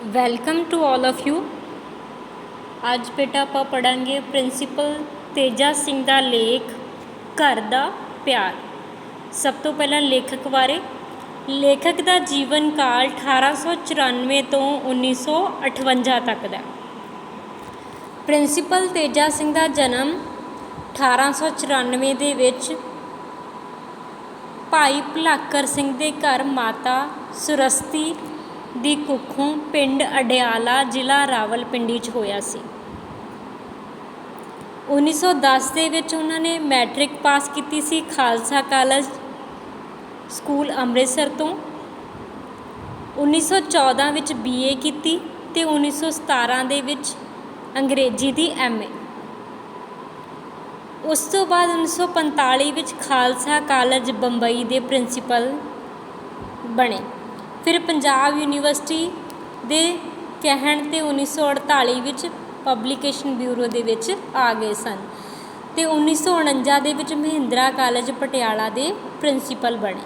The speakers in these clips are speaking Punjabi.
Welcome to all of you. ਅੱਜ ਬੇਟਾ ਆਪਾਂ ਪੜ੍ਹਾਂਗੇ ਪ੍ਰਿੰਸੀਪਲ ਤੇਜਾ ਸਿੰਘ ਦਾ ਲੇਖ ਘਰ ਦਾ ਪਿਆਰ। ਸਭ ਤੋਂ ਪਹਿਲਾਂ ਲੇਖਕ ਬਾਰੇ। ਲੇਖਕ ਦਾ ਜੀਵਨ ਕਾਲ 1894 ਤੋਂ 1958 ਤੱਕ ਦਾ। ਪ੍ਰਿੰਸੀਪਲ ਤੇਜਾ ਸਿੰਘ ਦਾ ਜਨਮ 1894 ਦੇ ਵਿੱਚ ਭਾਈ ਭਲਾਕਰ ਸਿੰਘ ਦੇ ਘਰ ਮਾਤਾ ਸੁਰਸਤੀ ਦੀ ਕੁੱਖੋਂ ਪਿੰਡ ਅਡਿਆਲਾ ਜ਼ਿਲ੍ਹਾ ਰਾਵਲਪਿੰਡੀ 'ਚ ਹੋਇਆ ਸੀ। 1910 ਦੇ ਵਿੱਚ ਉਹਨਾਂ ਨੇ ਮੈਟ੍ਰਿਕ ਪਾਸ ਕੀਤੀ ਸੀ ਖਾਲਸਾ ਕਾਲਜ ਸਕੂਲ ਅੰਮ੍ਰਿਤਸਰ ਤੋਂ। 1914 ਵਿੱਚ BA ਕੀਤੀ ਅਤੇ 1917 ਦੇ ਵਿੱਚ ਅੰਗਰੇਜ਼ੀ ਦੀ MA। ਉਸ ਤੋਂ ਬਾਅਦ 1945 ਵਿੱਚ ਖਾਲਸਾ ਕਾਲਜ ਬੰਬਈ ਦੇ ਪ੍ਰਿੰਸੀਪਲ ਬਣੇ। ਫਿਰ ਪੰਜਾਬ ਯੂਨੀਵਰਸਿਟੀ ਦੇ ਕਹਿਣ 'ਤੇ 1948 ਵਿੱਚ ਪਬਲੀਕੇਸ਼ਨ ਬਿਊਰੋ ਦੇ ਵਿੱਚ ਆ ਗਏ ਸਨ ਅਤੇ 1949 ਦੇ ਵਿੱਚ ਮਹਿੰਦਰਾ ਕਾਲਜ ਪਟਿਆਲਾ ਦੇ ਪ੍ਰਿੰਸੀਪਲ ਬਣੇ।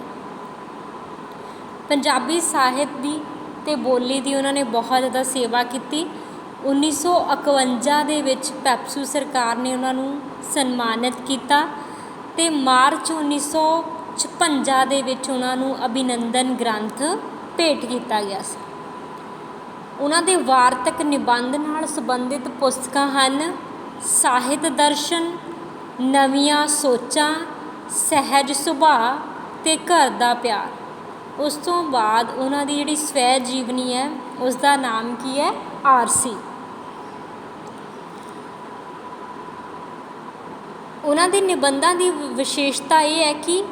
ਪੰਜਾਬੀ ਸਾਹਿਤ ਦੀ ਅਤੇ ਬੋਲੀ ਦੀ ਉਹਨਾਂ ਨੇ ਬਹੁਤ ਜ਼ਿਆਦਾ ਸੇਵਾ ਕੀਤੀ। 1951 ਦੇ ਵਿੱਚ ਪੈਪਸੂ ਸਰਕਾਰ ਨੇ ਉਹਨਾਂ ਨੂੰ ਸਨਮਾਨਿਤ ਕੀਤਾ ਅਤੇ ਮਾਰਚ 1956 ਦੇ ਵਿੱਚ ਉਹਨਾਂ ਨੂੰ ਅਭਿਨੰਦਨ ਗ੍ਰੰਥ ਭੇਟ ਕੀਤਾ ਗਿਆ ਸੀ। ਉਹਨਾਂ ਦੇ ਵਾਰਤਕ ਨਿਬੰਧ ਨਾਲ ਸੰਬੰਧਿਤ ਪੁਸਤਕਾਂ ਹਨ ਸਾਹਿਤ ਦਰਸ਼ਨ, ਨਵੀਆਂ ਸੋਚਾਂ, ਸਹਿਜ ਸੁਭਾਅ ਅਤੇ ਘਰ ਦਾ ਪਿਆਰ। ਉਸ ਤੋਂ ਬਾਅਦ ਉਹਨਾਂ ਦੀ ਜਿਹੜੀ ਸਵੈ ਜੀਵਨੀ ਹੈ ਉਸ ਦਾ ਨਾਮ ਕੀ ਹੈ? ਆਰਸੀ। ਉਹਨਾਂ ਦੇ ਨਿਬੰਧਾਂ ਦੀ ਵਿਸ਼ੇਸ਼ਤਾ ਇਹ ਹੈ ਕਿ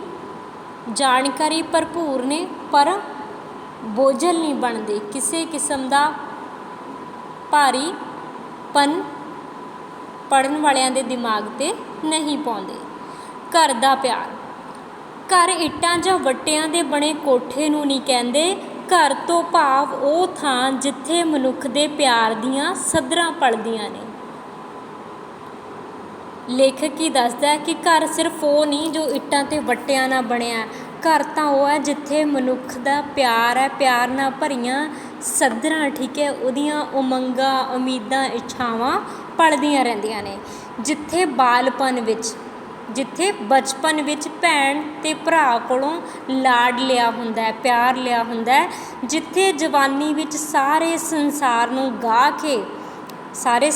ਜਾਣਕਾਰੀ ਭਰਪੂਰ ਨੇ ਪਰ ਬੋਝਲ ਨਹੀਂ ਬਣਦੇ, ਕਿਸੇ ਕਿਸਮ ਦਾ ਭਾਰੀਪਨ ਪੜ੍ਹਨ ਵਾਲਿਆਂ ਦੇ ਦਿਮਾਗ 'ਤੇ ਨਹੀਂ ਪਾਉਂਦੇ। ਘਰ ਦਾ ਪਿਆਰ। ਘਰ ਇੱਟਾਂ ਜਾਂ ਵੱਟਿਆਂ ਦੇ ਬਣੇ ਕੋਠੇ ਨੂੰ ਨਹੀਂ ਕਹਿੰਦੇ। ਘਰ ਤੋਂ ਭਾਵ ਉਹ ਥਾਂ ਜਿੱਥੇ ਮਨੁੱਖ ਦੇ ਪਿਆਰ ਦੀਆਂ ਸੱਧਰਾਂ ਪਲਦੀਆਂ ਨੇ। ਲੇਖਕ ਕੀ ਦੱਸਦਾ ਕਿ ਘਰ ਸਿਰਫ ਉਹ ਨਹੀਂ ਜੋ ਇੱਟਾਂ ਅਤੇ ਵੱਟਿਆਂ ਨਾਲ ਬਣਿਆ। ਘਰ ਤਾਂ ਉਹ ਹੈ ਜਿੱਥੇ ਮਨੁੱਖ ਦਾ ਪਿਆਰ ਹੈ, ਪਿਆਰ ਨਾਲ ਭਰੀਆਂ ਸੱਧਰਾਂ, ਠੀਕ ਹੈ, ਉਹਦੀਆਂ ਉਮੰਗਾਂ, ਉਮੀਦਾਂ, ਇੱਛਾਵਾਂ ਪਲਦੀਆਂ ਰਹਿੰਦੀਆਂ ਨੇ। ਜਿੱਥੇ ਬਾਲਪਨ ਵਿੱਚ, ਜਿੱਥੇ ਬਚਪਨ ਵਿੱਚ ਭੈਣ ਅਤੇ ਭਰਾ ਕੋਲੋਂ ਲਾਡ ਲਿਆ ਹੁੰਦਾ ਹੈ, ਪਿਆਰ ਲਿਆ ਹੁੰਦਾ ਹੈ। ਜਿੱਥੇ ਜਵਾਨੀ ਵਿੱਚ ਸਾਰੇ ਸੰਸਾਰ ਨੂੰ ਗਾਹ ਕੇ, ਸਾਰੇ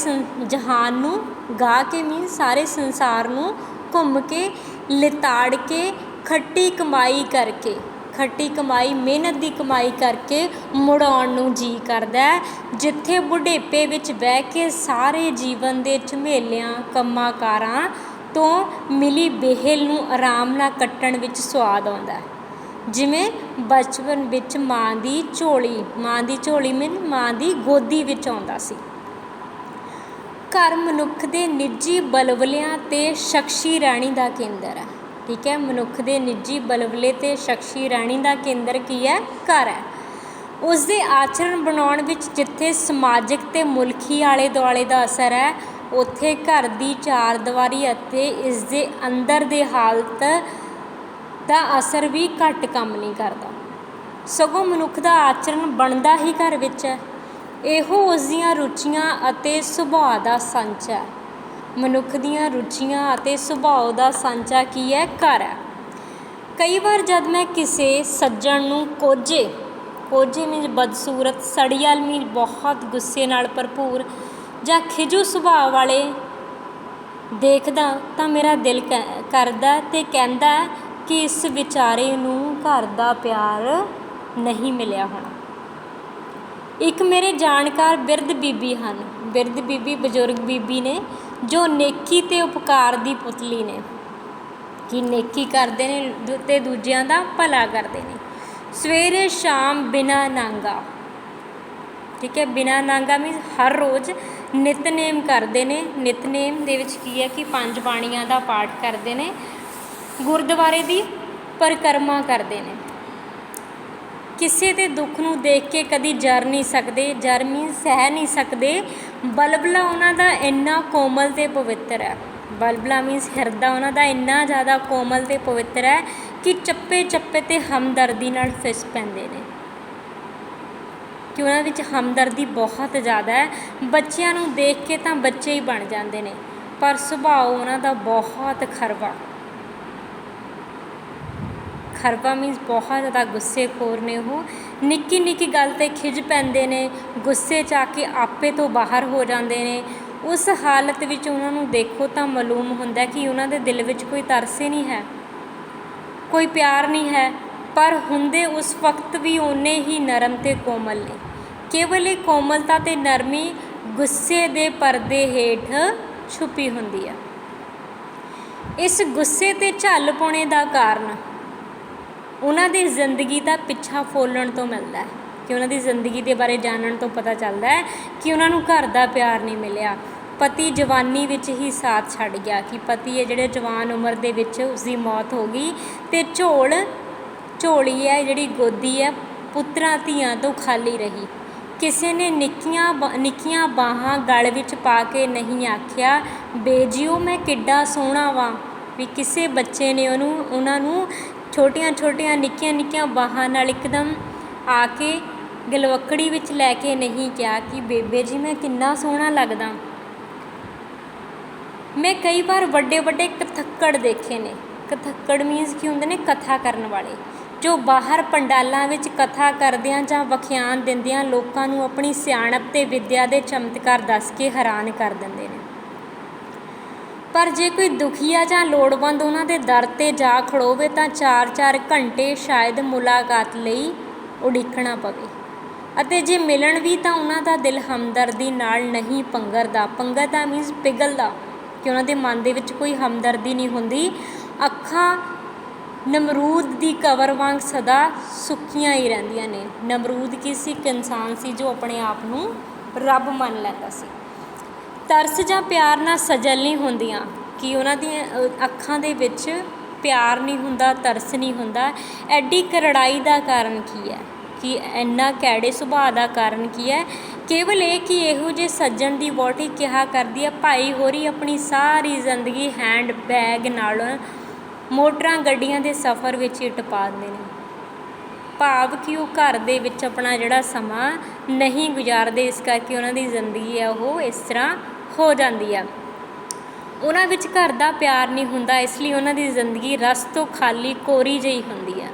ਜਹਾਨ ਨੂੰ ਗਾਹ ਕੇ ਮੀਨਸ ਸਾਰੇ ਸੰਸਾਰ ਨੂੰ ਘੁੰਮ ਕੇ, ਲਿਤਾੜ ਕੇ, ਖੱਟੀ ਕਮਾਈ ਕਰਕੇ, ਖੱਟੀ ਕਮਾਈ, ਮਿਹਨਤ ਦੀ ਕਮਾਈ ਕਰਕੇ ਮੁੜ ਆਉਣ ਨੂੰ ਜੀਅ ਕਰਦਾ ਹੈ। ਜਿੱਥੇ ਬੁਢੇਪੇ ਵਿੱਚ ਬਹਿ ਕੇ ਸਾਰੇ ਜੀਵਨ ਦੇ ਝਮੇਲਿਆਂ, ਕੰਮਾਂ ਕਾਰਾਂ ਤੋਂ ਮਿਲੀ ਬਿਹਲ ਨੂੰ ਆਰਾਮ ਨਾਲ ਕੱਟਣ ਵਿੱਚ ਸਵਾਦ ਆਉਂਦਾ। ਜਿਵੇਂ ਬਚਪਨ ਵਿੱਚ ਮਾਂ ਦੀ ਝੋਲੀ ਮੀਨ ਮਾਂ ਦੀ ਗੋਦੀ ਵਿੱਚ ਆਉਂਦਾ ਸੀ। ਘਰ ਮਨੁੱਖ ਦੇ ਨਿੱਜੀ ਬਲਬਲਿਆਂ ਅਤੇ ਸ਼ਖਸੀ ਰਹਿਣੀ ਦਾ ਕੇਂਦਰ ਹੈ, ਠੀਕ ਹੈ। ਮਨੁੱਖ ਦੇ ਨਿੱਜੀ ਬਲਬਲੇ ਅਤੇ ਸ਼ਖਸੀ ਰਹਿਣੀ ਦਾ ਕੇਂਦਰ ਕੀ ਹੈ? ਘਰ ਹੈ। ਉਸ ਦੇ ਆਚਰਣ ਬਣਾਉਣ ਵਿੱਚ ਜਿੱਥੇ ਸਮਾਜਿਕ ਅਤੇ ਮੁਲਕੀ ਆਲੇ ਦੁਆਲੇ ਦਾ ਅਸਰ ਹੈ, ਉੱਥੇ ਘਰ ਦੀ ਚਾਰ ਦੀਵਾਰੀ ਅਤੇ ਇਸ ਦੇ ਅੰਦਰ ਦੇ ਹਾਲਤ ਦਾ ਅਸਰ ਵੀ ਘੱਟ ਕੰਮ ਨਹੀਂ ਕਰਦਾ। ਸਗੋਂ ਮਨੁੱਖ ਦਾ ਆਚਰਣ ਬਣਦਾ ਹੀ ਘਰ ਵਿੱਚ ਹੈ। ਇਹੋ ਉਸ ਦੀਆਂ ਰੁਚੀਆਂ ਅਤੇ ਸੁਭਾਅ ਦਾ ਸੰਚ ਹੈ। ਮਨੁੱਖ ਦੀਆਂ ਰੁਚੀਆਂ ਅਤੇ ਸੁਭਾਅ ਦਾ ਸਾਂਝਾ ਕੀ ਹੈ? ਘਰ ਹੈ। ਕਈ ਵਾਰ ਜਦ ਮੈਂ ਕਿਸੇ ਸੱਜਣ ਨੂੰ ਕੋਝੇ ਮੀਨਸ ਬਦਸੂਰਤ, ਸੜੀਅਲ ਮੀਨਸ ਬਹੁਤ ਗੁੱਸੇ ਨਾਲ ਭਰਪੂਰ ਜਾਂ ਖਿਜੂ ਸੁਭਾਅ ਵਾਲੇ ਦੇਖਦਾ ਤਾਂ ਮੇਰਾ ਦਿਲ ਕਰਦਾ ਅਤੇ ਕਹਿੰਦਾ ਕਿ ਇਸ ਵਿਚਾਰੇ ਨੂੰ ਘਰ ਦਾ ਪਿਆਰ ਨਹੀਂ ਮਿਲਿਆ ਹੋਣਾ। ਇੱਕ ਮੇਰੇ ਜਾਣਕਾਰ ਬਿਰਧ ਬੀਬੀ ਹਨ। ਬਿਰਧ ਬੀਬੀ ਬਜ਼ੁਰਗ ਬੀਬੀ ਨੇ ਜੋ ਨੇਕੀ ਅਤੇ ਉਪਕਾਰ ਦੀ ਪੁਤਲੀ ਨੇ, ਕਿ ਨੇਕੀ ਕਰਦੇ ਨੇ ਅਤੇ ਦੂਜਿਆਂ ਦਾ ਭਲਾ ਕਰਦੇ ਨੇ। ਸਵੇਰੇ ਸ਼ਾਮ ਬਿਨਾਂ ਨਾਗਾ, ਠੀਕ ਹੈ, ਬਿਨਾਂ ਨਾਗਾ ਮੀਨਸ ਹਰ ਰੋਜ਼ ਨਿਤਨੇਮ ਕਰਦੇ ਨੇ। ਨਿਤਨੇਮ ਦੇ ਵਿੱਚ ਕੀ ਹੈ ਕਿ 5 ਬਾਣੀਆਂ ਦਾ ਪਾਠ ਕਰਦੇ ਨੇ, ਗੁਰਦੁਆਰੇ ਦੀ ਪਰਿਕਰਮਾ ਕਰਦੇ ਨੇ। ਕਿਸੇ ਦੇ ਦੁੱਖ ਨੂੰ ਦੇਖ ਕੇ ਕਦੀ ਜਰ ਨਹੀਂ ਸਕਦੇ, ਜਰ ਮੀਨਸ ਸਹਿ ਨਹੀਂ ਸਕਦੇ। ਬਲਬਲਾ ਉਹਨਾਂ ਦਾ ਇੰਨਾ ਕੋਮਲ ਅਤੇ ਪਵਿੱਤਰ ਹੈ। ਬਲਬਲਾ ਮੀਨਸ ਹਿਰਦਾ ਉਹਨਾਂ ਦਾ ਇੰਨਾ ਜ਼ਿਆਦਾ ਕੋਮਲ ਅਤੇ ਪਵਿੱਤਰ ਹੈ ਕਿ ਚੱਪੇ ਚੱਪੇ 'ਤੇ ਹਮਦਰਦੀ ਨਾਲ ਫਿਸ ਪੈਂਦੇ ਨੇ। ਕਿ ਉਹਨਾਂ ਵਿੱਚ ਹਮਦਰਦੀ ਬਹੁਤ ਜ਼ਿਆਦਾ ਹੈ। ਬੱਚਿਆਂ ਨੂੰ ਦੇਖ ਕੇ ਤਾਂ ਬੱਚੇ ਹੀ ਬਣ ਜਾਂਦੇ ਨੇ, ਪਰ ਸੁਭਾਅ ਉਹਨਾਂ ਦਾ ਬਹੁਤ ਖਰਵਾ ਮੀਨਸ ਬਹੁਤ ਜ਼ਿਆਦਾ ਗੁੱਸੇਖੋਰ ਨੇ। ਉਹ ਨਿੱਕੀ ਨਿੱਕੀ ਗੱਲ 'ਤੇ ਖਿਝ ਪੈਂਦੇ ਨੇ, ਗੁੱਸੇ 'ਚ ਆ ਕੇ ਆਪੇ ਤੋਂ ਬਾਹਰ ਹੋ ਜਾਂਦੇ ਨੇ। ਉਸ ਹਾਲਤ ਵਿੱਚ ਉਹਨਾਂ ਨੂੰ ਦੇਖੋ ਤਾਂ ਮਾਲੂਮ ਹੁੰਦਾ ਕਿ ਉਹਨਾਂ ਦੇ ਦਿਲ ਵਿੱਚ ਕੋਈ ਤਰਸ ਹੀ ਨਹੀਂ ਹੈ, ਕੋਈ ਪਿਆਰ ਨਹੀਂ ਹੈ, ਪਰ ਹੁੰਦੇ ਉਸ ਵਕਤ ਵੀ ਓਨੇ ਹੀ ਨਰਮ ਅਤੇ ਕੋਮਲ ਨੇ। ਕੇਵਲ ਇਹ ਕੋਮਲਤਾ ਅਤੇ ਨਰਮੀ ਗੁੱਸੇ ਦੇ ਪਰਦੇ ਹੇਠ ਛੁਪੀ ਹੁੰਦੀ ਹੈ। ਇਸ ਗੁੱਸੇ 'ਤੇ ਝੱਲ ਪਾਉਣੇ ਦਾ ਕਾਰਨ ਉਹਨਾਂ ਦੀ ਜ਼ਿੰਦਗੀ ਦਾ ਪਿੱਛਾ ਫੋਲਣ ਤੋਂ ਮਿਲਦਾ ਹੈ, ਕਿ ਉਹਨਾਂ ਦੀ ਜ਼ਿੰਦਗੀ ਦੇ ਬਾਰੇ ਜਾਣਨ ਤੋਂ ਪਤਾ ਚੱਲਦਾ ਹੈ ਕਿ ਉਹਨਾਂ ਨੂੰ ਘਰ ਦਾ ਪਿਆਰ ਨਹੀਂ ਮਿਲਿਆ। ਪਤੀ ਜਵਾਨੀ ਵਿੱਚ ਹੀ ਸਾਥ ਛੱਡ ਗਿਆ, ਕਿ ਪਤੀ ਹੈ ਜਿਹੜੇ ਜਵਾਨ ਉਮਰ ਦੇ ਵਿੱਚ ਉਸਦੀ ਮੌਤ ਹੋ ਗਈ, ਅਤੇ ਝੋਲੀ ਹੈ ਜਿਹੜੀ ਗੋਦੀ ਹੈ ਪੁੱਤਰਾਂ ਧੀਆਂ ਤੋਂ ਖਾਲੀ ਰਹੀ। ਕਿਸੇ ਨੇ ਨਿੱਕੀਆਂ ਬਾਹਾਂ ਗਲ ਵਿੱਚ ਪਾ ਕੇ ਨਹੀਂ ਆਖਿਆ, ਬੇਜੀਓ ਮੈਂ ਕਿੱਡਾ ਸੋਹਣਾ ਵਾਂ। ਵੀ ਕਿਸੇ ਬੱਚੇ ਨੇ ਉਹਨਾਂ ਨੂੰ ਛੋਟੀਆਂ ਨਿੱਕੀਆਂ ਬਾਹਾਂ ਨਾਲ ਇੱਕਦਮ ਆ ਕੇ ਗਲਵੱਕੜੀ ਵਿੱਚ ਲੈ ਕੇ ਨਹੀਂ ਕਿਹਾ ਕਿ ਬੇਬੇ ਜੀ ਮੈਂ ਕਿੰਨਾ ਸੋਹਣਾ ਲੱਗਦਾ। ਮੈਂ ਕਈ ਵਾਰ ਵੱਡੇ ਕਥੱਕੜ ਦੇਖੇ ਨੇ। ਕਥੱਕੜ ਮੀਨਸ ਕੀ ਹੁੰਦੇ ਨੇ? ਕਥਾ ਕਰਨ ਵਾਲੇ, ਜੋ ਬਾਹਰ ਪੰਡਾਲਾਂ ਵਿੱਚ ਕਥਾ ਕਰਦਿਆਂ ਜਾਂ ਵਖਿਆਨ ਦਿੰਦਿਆਂ ਲੋਕਾਂ ਨੂੰ ਆਪਣੀ ਸਿਆਣਪ ਅਤੇ ਵਿੱਦਿਆ ਦੇ ਚਮਤਕਾਰ ਦੱਸ ਕੇ ਹੈਰਾਨ ਕਰ ਦਿੰਦੇ ਨੇ। ਪਰ ਜੇ ਕੋਈ ਦੁਖੀਆ ਜਾਂ ਲੋੜਵੰਦ ਉਹਨਾਂ ਦੇ ਦਰ 'ਤੇ ਜਾ ਖੜੋਵੇ ਤਾਂ 4-4 ਘੰਟੇ ਸ਼ਾਇਦ ਮੁਲਾਕਾਤ ਲਈ ਉਡੀਕਣਾ ਪਵੇ, ਅਤੇ ਜੇ ਮਿਲਣ ਵੀ ਤਾਂ ਉਹਨਾਂ ਦਾ ਦਿਲ ਹਮਦਰਦੀ ਨਾਲ ਨਹੀਂ ਪੰਗਰਦਾ ਮੀਨਸ ਪਿਘਲਦਾ, ਕਿ ਉਹਨਾਂ ਦੇ ਮਨ ਦੇ ਵਿੱਚ ਕੋਈ ਹਮਦਰਦੀ ਨਹੀਂ ਹੁੰਦੀ। ਅੱਖਾਂ ਨਮਰੂਦ ਦੀ ਕਬਰ ਵਾਂਗ ਸਦਾ ਸੁੱਕੀਆਂ ਹੀ ਰਹਿੰਦੀਆਂ ਨੇ। ਨਮਰੂਦ ਇੱਕ ਇਨਸਾਨ ਸੀ ਜੋ ਆਪਣੇ ਆਪ ਨੂੰ ਰੱਬ ਮੰਨ ਲੈਂਦਾ ਸੀ। ਤਰਸ ਜਾਂ ਪਿਆਰ ਨਾਲ ਸਜਲ ਨਹੀਂ ਹੁੰਦੀਆਂ, ਕਿ ਉਹਨਾਂ ਦੀਆਂ ਅੱਖਾਂ ਦੇ ਵਿੱਚ ਪਿਆਰ ਨਹੀਂ ਹੁੰਦਾ, ਤਰਸ ਨਹੀਂ ਹੁੰਦਾ। ਐਡੀ ਕਰੜਾਈ ਦਾ ਕਾਰਨ ਕੀ ਹੈ? ਕਿ ਇੰਨਾ ਕੈੜੇ ਸੁਭਾਅ ਦਾ ਕਾਰਨ ਕੀ ਹੈ? ਕੇਵਲ ਇਹ ਕਿ ਇਹੋ ਜਿਹੇ ਸੱਜਣ ਦੀ ਵਹੁਟੀ ਕਿਹਾ ਕਰਦੀ ਹੈ, ਭਾਈ ਹੋਰੀ ਆਪਣੀ ਸਾਰੀ ਜ਼ਿੰਦਗੀ ਹੈਂਡ ਬੈਗ ਨਾਲ ਮੋਟਰਾਂ ਗੱਡੀਆਂ ਦੇ ਸਫ਼ਰ ਵਿੱਚ ਹੀ ਟਪਾ ਦਿੰਦੇ ਨੇ। ਭਾਵ ਕਿ ਉਹ ਘਰ ਦੇ ਵਿੱਚ ਆਪਣਾ ਜਿਹੜਾ ਸਮਾਂ ਨਹੀਂ ਗੁਜ਼ਾਰਦੇ, ਇਸ ਕਰਕੇ ਉਹਨਾਂ ਦੀ ਜ਼ਿੰਦਗੀ ਹੈ ਉਹ ਇਸ ਤਰ੍ਹਾਂ ਹੋ ਜਾਂਦੀ ਹੈ। ਉਹਨਾਂ ਵਿੱਚ ਘਰ ਦਾ ਪਿਆਰ ਨਹੀਂ ਹੁੰਦਾ, ਇਸ ਲਈ ਉਹਨਾਂ ਦੀ ਜ਼ਿੰਦਗੀ ਰਸ ਤੋਂ ਖਾਲੀ ਕੋਰੀ ਜਿਹੀ ਹੁੰਦੀ ਹੈ।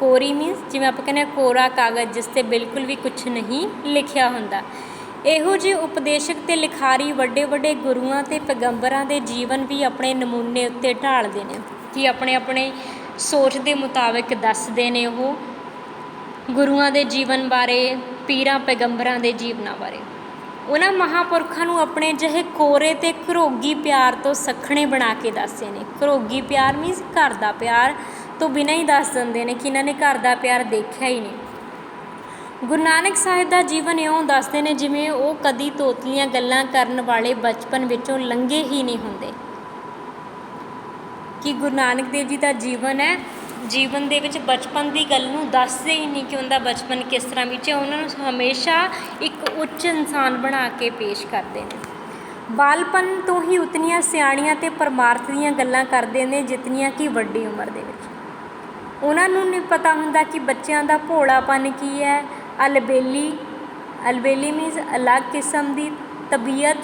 ਕੋਰੀ ਮੀਨਸ ਜਿਵੇਂ ਆਪਾਂ ਕਹਿੰਦੇ ਹਾਂ ਕੋਰਾ ਕਾਗਜ਼, ਜਿਸ 'ਤੇ ਬਿਲਕੁਲ ਵੀ ਕੁਛ ਨਹੀਂ ਲਿਖਿਆ ਹੁੰਦਾ। ਇਹੋ ਜਿਹੇ ਉਪਦੇਸ਼ਕ ਅਤੇ ਲਿਖਾਰੀ ਵੱਡੇ ਗੁਰੂਆਂ ਅਤੇ ਪੈਗੰਬਰਾਂ ਦੇ ਜੀਵਨ ਵੀ ਆਪਣੇ ਨਮੂਨੇ ਉੱਤੇ ਢਾਲਦੇ ਨੇ, ਕਿ ਆਪਣੇ ਸੋਚ ਦੇ ਮੁਤਾਬਿਕ ਦੱਸਦੇ ਨੇ ਉਹ ਗੁਰੂਆਂ ਦੇ ਜੀਵਨ ਬਾਰੇ, ਪੀਰਾਂ ਪੈਗੰਬਰਾਂ ਦੇ ਜੀਵਨਾਂ ਬਾਰੇ। ਉਹਨਾਂ ਮਹਾਂਪੁਰਖਾਂ ਨੂੰ ਆਪਣੇ ਜਿਹੇ ਕੋਰੇ ਅਤੇ ਘਰੋਗੀ ਪਿਆਰ ਤੋਂ ਸੱਖਣੇ ਬਣਾ ਕੇ ਦੱਸਦੇ ਨੇ। ਘਰੋਗੀ ਪਿਆਰ ਮੀਨਸ ਘਰ ਦਾ ਪਿਆਰ ਤੋਂ ਬਿਨਾਂ ਹੀ ਦੱਸ ਦਿੰਦੇ ਨੇ ਕਿ ਇਹਨਾਂ ਨੇ ਘਰ ਦਾ ਪਿਆਰ ਦੇਖਿਆ ਹੀ ਨਹੀਂ। ਗੁਰੂ ਨਾਨਕ ਸਾਹਿਬ ਦਾ ਜੀਵਨ ਇਉਂ ਦੱਸਦੇ ਨੇ ਜਿਵੇਂ ਉਹ ਕਦੀ ਤੋਤਲੀਆਂ ਗੱਲਾਂ ਕਰਨ ਵਾਲੇ ਬਚਪਨ ਵਿੱਚੋਂ ਲੰਘੇ ਹੀ ਨਹੀਂ ਹੁੰਦੇ। ਕਿ ਗੁਰੂ ਨਾਨਕ ਦੇਵ ਜੀ ਦਾ ਜੀਵਨ ਹੈ, ਜੀਵਨ ਦੇ ਵਿੱਚ ਬਚਪਨ ਦੀ ਗੱਲ ਨੂੰ ਦੱਸਦੇ ਹੀ ਨਹੀਂ ਕਿ ਉਹਦਾ ਬਚਪਨ ਕਿਸ ਤਰ੍ਹਾਂ ਬੀਤਿਆ। ਉਹਨਾਂ ਨੂੰ ਹਮੇਸ਼ਾ ਇੱਕ ਉੱਚ ਇਨਸਾਨ ਬਣਾ ਕੇ ਪੇਸ਼ ਕਰਦੇ ਨੇ। ਬਾਲਪਨ ਤੋਂ ਹੀ ਉਤਨੀਆਂ ਸਿਆਣੀਆਂ ਅਤੇ ਪਰਮਾਰਥ ਦੀਆਂ ਗੱਲਾਂ ਕਰਦੇ ਨੇ ਜਿਤਨੀਆਂ ਕਿ ਵੱਡੀ ਉਮਰ ਦੇ ਵਿੱਚ। ਉਹਨਾਂ ਨੂੰ ਨਹੀਂ ਪਤਾ ਹੁੰਦਾ ਕਿ ਬੱਚਿਆਂ ਦਾ ਭੋਲਾਪਨ ਕੀ ਹੈ। ਅਲਬੇਲੀ ਮੀਨਸ ਅਲੱਗ ਕਿਸਮ ਦੀ ਤਬੀਅਤ,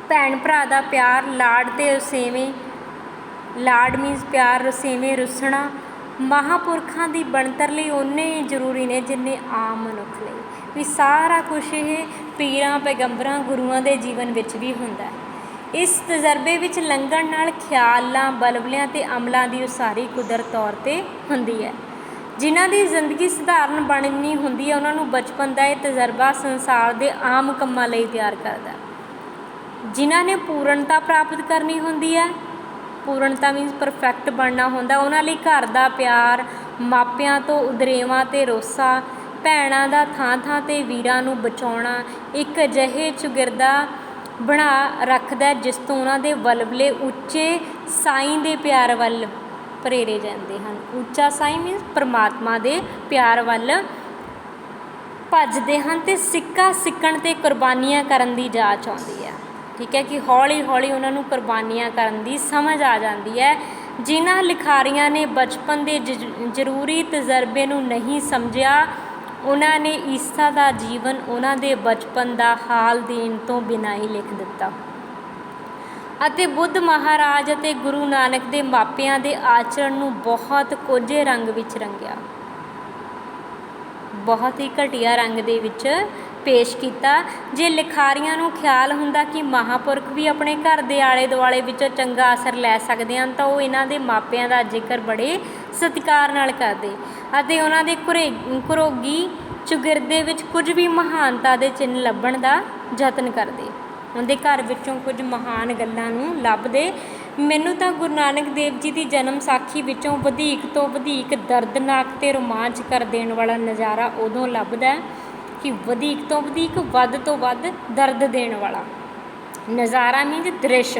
ਭੈਣ ਭਰਾ ਦਾ ਪਿਆਰ, ਲਾਡ ਅਤੇ ਰੁਸੇਵੇਂ। ਲਾਡ ਮੀਨਸ ਪਿਆਰ, ਰੁਸੇਵੇਂ ਰੁੱਸਣਾ ਮਹਾਂਪੁਰਖਾਂ ਦੀ ਬਣਤਰ ਲਈ ਓਨੇ ਹੀ ਜ਼ਰੂਰੀ ਨੇ ਜਿੰਨੇ ਆਮ ਮਨੁੱਖ ਲਈ। ਵੀ ਸਾਰਾ ਕੁਛ ਇਹ ਪੀਰਾਂ ਪੈਗੰਬਰਾਂ ਗੁਰੂਆਂ ਦੇ ਜੀਵਨ ਵਿੱਚ ਵੀ ਹੁੰਦਾ। ਇਸ ਤਜਰਬੇ ਵਿੱਚ ਲੰਘਣ ਨਾਲ ਖਿਆਲਾਂ, ਬਲਬਲਿਆਂ ਅਤੇ ਅਮਲਾਂ ਦੀ ਉਸਾਰੀ ਕੁਦਰਤ ਤੌਰ 'ਤੇ ਹੁੰਦੀ ਹੈ। ਜਿਨ੍ਹਾਂ ਦੀ ਜ਼ਿੰਦਗੀ ਸਧਾਰਨ ਬਣਨੀ ਹੁੰਦੀ ਹੈ, ਉਹਨਾਂ ਨੂੰ ਬਚਪਨ ਦਾ ਇਹ ਤਜਰਬਾ ਸੰਸਾਰ ਦੇ ਆਮ ਕੰਮਾਂ ਲਈ ਤਿਆਰ ਕਰਦਾ। ਜਿਨ੍ਹਾਂ ਨੇ ਪੂਰਨਤਾ ਪ੍ਰਾਪਤ ਕਰਨੀ ਹੁੰਦੀ ਹੈ, ਪੂਰਨਤਾ ਮੀਨਸ ਪਰਫੈਕਟ ਬਣਨਾ ਹੁੰਦਾ, ਉਹਨਾਂ ਲਈ ਘਰ ਦਾ ਪਿਆਰ, ਮਾਪਿਆਂ ਤੋਂ ਉਦਰੇਵਾਂ ਅਤੇ ਰੋਸਾ, ਭੈਣਾਂ ਦਾ ਥਾਂ 'ਤੇ ਵੀਰਾਂ ਨੂੰ ਬਚਾਉਣਾ ਇੱਕ ਅਜਿਹੇ ਚੌਗਿਰਦਾ ਬਣਾ ਰੱਖਦਾ ਜਿਸ ਤੋਂ ਉਹਨਾਂ ਦੇ ਵਲਵਲੇ ਉੱਚੇ ਸਾਈਂ ਦੇ ਪਿਆਰ ਵੱਲ ਪ੍ਰੇਰੇ ਜਾਂਦੇ ਹਨ। ਉੱਚਾ ਸਾਈਂ ਮੀਨਸ ਪਰਮਾਤਮਾ ਦੇ ਪਿਆਰ ਵੱਲ ਭੱਜਦੇ ਹਨ, ਅਤੇ ਸਿੱਕਾ ਸਿੱਕਣ 'ਤੇ ਕੁਰਬਾਨੀਆਂ ਕਰਨ ਦੀ ਜਾਚ ਆਉਂਦੀ ਹੈ। ਠੀਕ ਹੈ, ਕਿ ਹੌਲੀ ਹੌਲੀ ਉਹਨਾਂ ਨੂੰ ਕੁਰਬਾਨੀਆਂ ਕਰਨ ਦੀ ਸਮਝ ਆ ਜਾਂਦੀ ਹੈ। ਜਿਨ੍ਹਾਂ ਲਿਖਾਰੀਆਂ ਨੇ ਬਚਪਨ ਦੇ ਜ਼ਰੂਰੀ ਤਜਰਬੇ ਨੂੰ ਨਹੀਂ ਸਮਝਿਆ, ਉਹਨਾਂ ਨੇ ਈਸਾ ਦਾ ਜੀਵਨ ਉਹਨਾਂ ਦੇ ਬਚਪਨ ਦਾ ਹਾਲ ਦੇਣ ਤੋਂ ਬਿਨਾਂ ਹੀ ਲਿਖ ਦਿੱਤਾ ਅਤੇ ਬੁੱਧ ਮਹਾਰਾਜ ਅਤੇ ਗੁਰੂ ਨਾਨਕ ਦੇ ਮਾਪਿਆਂ ਦੇ ਆਚਰਣ ਨੂੰ ਬਹੁਤ ਕੋਝੇ ਰੰਗ ਵਿੱਚ ਰੰਗਿਆ, ਬਹੁਤ ਹੀ ਘਟੀਆ ਰੰਗ ਦੇ ਵਿੱਚ ਪੇਸ਼ ਕੀਤਾ। ਜੇ ਲਿਖਾਰੀਆਂ ਨੂੰ ਖਿਆਲ ਹੁੰਦਾ ਕਿ ਮਹਾਂਪੁਰਖ ਵੀ ਆਪਣੇ ਘਰ ਦੇ ਆਲੇ ਦੁਆਲੇ ਵਿੱਚੋਂ ਚੰਗਾ ਅਸਰ ਲੈ ਸਕਦੇ ਹਨ, ਤਾਂ ਉਹ ਇਹਨਾਂ ਦੇ ਮਾਪਿਆਂ ਦਾ ਜ਼ਿਕਰ ਬੜੇ ਸਤਿਕਾਰ ਨਾਲ ਕਰਦੇ ਅਤੇ ਉਹਨਾਂ ਦੇ ਘਰੋਗੀ ਚੁਗਿਰਦੇ ਵਿੱਚ ਕੁਝ ਵੀ ਮਹਾਨਤਾ ਦੇ ਚਿੰਨ੍ਹ ਲੱਭਣ ਦਾ ਯਤਨ ਕਰਦੇ, ਉਹਦੇ ਘਰ ਵਿੱਚੋਂ ਕੁਝ ਮਹਾਨ ਗੱਲਾਂ ਨੂੰ ਲੱਭਦੇ। ਮੈਨੂੰ ਤਾਂ ਗੁਰੂ ਨਾਨਕ ਦੇਵ ਜੀ ਦੀ ਜਨਮ ਸਾਖੀ ਵਿੱਚੋਂ ਵਧੇਕ ਤੋਂ ਵਧੇਕ ਦਰਦਨਾਕ ਅਤੇ ਰੋਮਾਂਚ ਕਰ ਦੇਣ ਵਾਲਾ ਨਜ਼ਾਰਾ ਉਦੋਂ ਲੱਭਦਾ ਕਿ ਵਧੇਕ ਤੋਂ ਵਧੇਕ, ਵੱਧ ਤੋਂ ਵੱਧ ਦਰਦ ਦੇਣ ਵਾਲਾ ਨਜ਼ਾਰਾ ਮੀਨਜ਼ ਦ੍ਰਿਸ਼,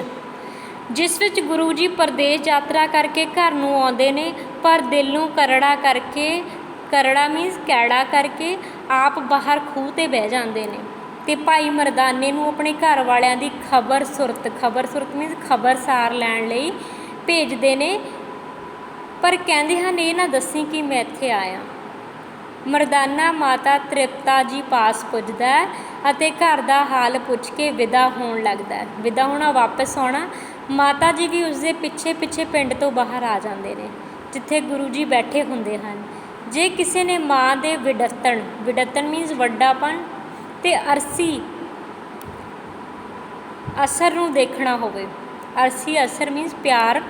ਜਿਸ ਵਿੱਚ ਗੁਰੂ ਜੀ ਪਰਦੇਸ ਯਾਤਰਾ ਕਰਕੇ ਘਰ ਨੂੰ ਆਉਂਦੇ ਨੇ, ਪਰ ਦਿਲ ਨੂੰ ਕਰੜਾ ਮੀਨਜ਼ ਕੈੜਾ ਕਰਕੇ ਆਪ ਬਾਹਰ ਖੂਹ 'ਤੇ ਬਹਿ ਜਾਂਦੇ ਨੇ ਅਤੇ ਭਾਈ ਮਰਦਾਨੇ ਨੂੰ ਆਪਣੇ ਘਰ ਵਾਲਿਆਂ ਦੀ ਖਬਰ ਸੁਰਤ ਮੀਨਜ਼ ਖਬਰਸਾਰ ਲੈਣ ਲਈ ਭੇਜਦੇ ਨੇ, ਪਰ ਕਹਿੰਦੇ ਹਨ ਇਹ ਨਾ ਦੱਸੀ ਕਿ ਮੈਂ ਇੱਥੇ ਆਇਆ। ਮਰਦਾਨਾ ਮਾਤਾ ਤ੍ਰਿਪਤਾ ਜੀ ਪਾਸ ਪੁੱਜਦਾ ਅਤੇ ਘਰ ਦਾ ਹਾਲ ਪੁੱਛ ਕੇ ਵਿਦਾ ਹੋਣ ਲੱਗਦਾ, ਵਿਦਾ ਹੋਣਾ ਵਾਪਸ ਆਉਣਾ। ਮਾਤਾ ਜੀ ਵੀ ਉਸਦੇ ਪਿੱਛੇ ਪਿੱਛੇ ਪਿੰਡ ਤੋਂ ਬਾਹਰ ਆ ਜਾਂਦੇ ਨੇ ਜਿੱਥੇ ਗੁਰੂ ਜੀ ਬੈਠੇ ਹੁੰਦੇ ਹਨ। ਜੇ ਕਿਸੇ ਨੇ ਮਾਂ ਦੇ ਵਿਡੱਤਣ ਮੀਨਜ਼ ਵੱਡਾਪਣ ਅਤੇ ਅਰਸੀ ਅਸਰ ਨੂੰ ਦੇਖਣਾ ਹੋਵੇ, ਅਰਸੀ ਅਸਰ ਮੀਨਜ਼ ਪਿਆਰ,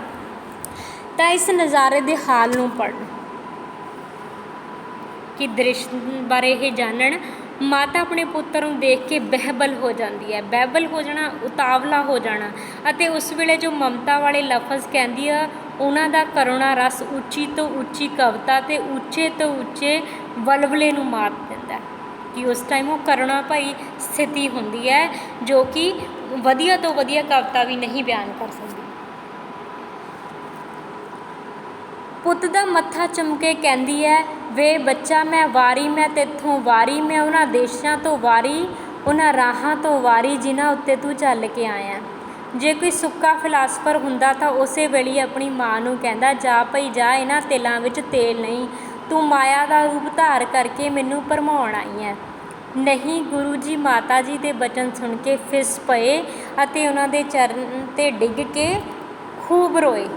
ਤਾਂ ਇਸ ਨਜ਼ਾਰੇ ਦੇ ਹਾਲ ਨੂੰ ਪੜ੍ਹਨ ਕਿ ਦ੍ਰਿਸ਼ ਬਾਰੇ ਇਹ ਜਾਣਨ। ਮਾਤਾ ਆਪਣੇ ਪੁੱਤਰ ਨੂੰ ਦੇਖ ਕੇ ਬਹਿਬਲ ਹੋ ਜਾਂਦੀ ਹੈ, ਬਹਿਬਲ ਹੋ ਜਾਣਾ, ਉਤਾਵਲਾ ਹੋ ਜਾਣਾ, ਅਤੇ ਉਸ ਵੇਲੇ ਜੋ ਮਮਤਾ ਵਾਲੇ ਲਫ਼ਜ਼ ਕਹਿੰਦੀ ਆ, ਉਹਨਾਂ ਦਾ ਕਰੁਣਾ ਰਸ ਉੱਚੀ ਤੋਂ ਉੱਚੀ ਕਵਿਤਾ ਅਤੇ ਉੱਚੇ ਤੋਂ ਉੱਚੇ ਵਲਵਲੇ ਨੂੰ ਮਾਤ ਦਿੰਦਾ ਕਿ ਉਸ ਟਾਈਮ ਉਹ ਕਰੁਣਾ ਭਰੀ ਸਥਿਤੀ ਹੁੰਦੀ ਹੈ ਜੋ ਕਿ ਵਧੀਆ ਤੋਂ ਵਧੀਆ ਕਵਿਤਾ ਵੀ ਨਹੀਂ ਬਿਆਨ ਕਰ ਸਕਦੀ। ਪੁੱਤ ਦਾ ਮੱਥਾ ਚੁੰਮ ਕੇ ਕਹਿੰਦੀ ਹੈ, ਵੇ ਬੱਚਾ ਮੈਂ ਤੇਥੋਂ ਵਾਰੀ, ਮੈਂ ਉਹਨਾਂ ਦੇਸ਼ਾਂ ਤੋਂ ਵਾਰੀ, ਉਹਨਾਂ ਰਾਹਾਂ ਤੋਂ ਵਾਰੀ ਜਿਨ੍ਹਾਂ ਉੱਤੇ ਤੂੰ ਚੱਲ ਕੇ ਆਇਆ। ਜੇ ਕੋਈ ਸੁੱਕਾ ਫਿਲਾਸਫਰ ਹੁੰਦਾ ਤਾਂ ਉਸੇ ਵੇਲੇ ਆਪਣੀ ਮਾਂ ਨੂੰ ਕਹਿੰਦਾ, ਜਾ ਭਈ ਜਾ, ਇਹਨਾਂ ਤਿਲਾਂ ਵਿੱਚ ਤੇਲ ਨਹੀਂ, ਤੂੰ ਮਾਇਆ ਦਾ ਰੂਪ ਧਾਰ ਕਰਕੇ ਮੈਨੂੰ ਭਰਮਾਉਣ ਆਈ ਹੈ। ਨਹੀਂ, ਗੁਰੂ ਜੀ ਮਾਤਾ ਜੀ ਦੇ ਬਚਨ ਸੁਣ ਕੇ ਫਿਸ ਪਏ ਅਤੇ ਉਹਨਾਂ ਦੇ ਚਰਨ 'ਤੇ ਡਿੱਗ ਕੇ ਖੂਬ ਰੋਏ।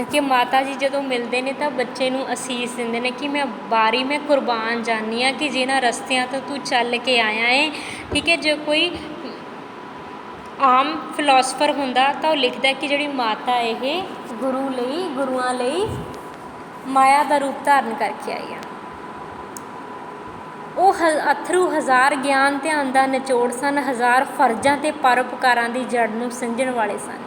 ਕਿ ਮਾਤਾ ਜੀ ਜਦੋਂ ਮਿਲਦੇ ਨੇ ਤਾਂ ਬੱਚੇ ਨੂੰ ਅਸੀਸ ਦਿੰਦੇ ਨੇ ਕਿ ਮੈਂ ਕੁਰਬਾਨ ਜਾਂਦੀ ਹਾਂ ਕਿ ਜਿਨ੍ਹਾਂ ਰਸਤਿਆਂ ਤੋਂ ਤੂੰ ਚੱਲ ਕੇ ਆਇਆ ਏ। ਠੀਕ ਹੈ, ਜੇ ਕੋਈ ਆਮ ਫਿਲਾਸਫਰ ਹੁੰਦਾ ਤਾਂ ਉਹ ਲਿਖਦਾ ਕਿ ਜਿਹੜੀ ਮਾਤਾ ਇਹ ਗੁਰੂਆਂ ਲਈ ਮਾਇਆ ਦਾ ਰੂਪ ਧਾਰਨ ਕਰਕੇ ਆਈ ਆ। ਉਹ ਅਥਰੂ ਹਜ਼ਾਰ ਗਿਆਨ ਧਿਆਨ ਦਾ ਨਿਚੋੜ ਸਨ, ਹਜ਼ਾਰ ਫਰਜ਼ਾਂ ਅਤੇ ਪਰਉਪਕਾਰਾਂ ਦੀ ਜੜ ਨੂੰ ਸਿੰਜਣ ਵਾਲੇ ਸਨ।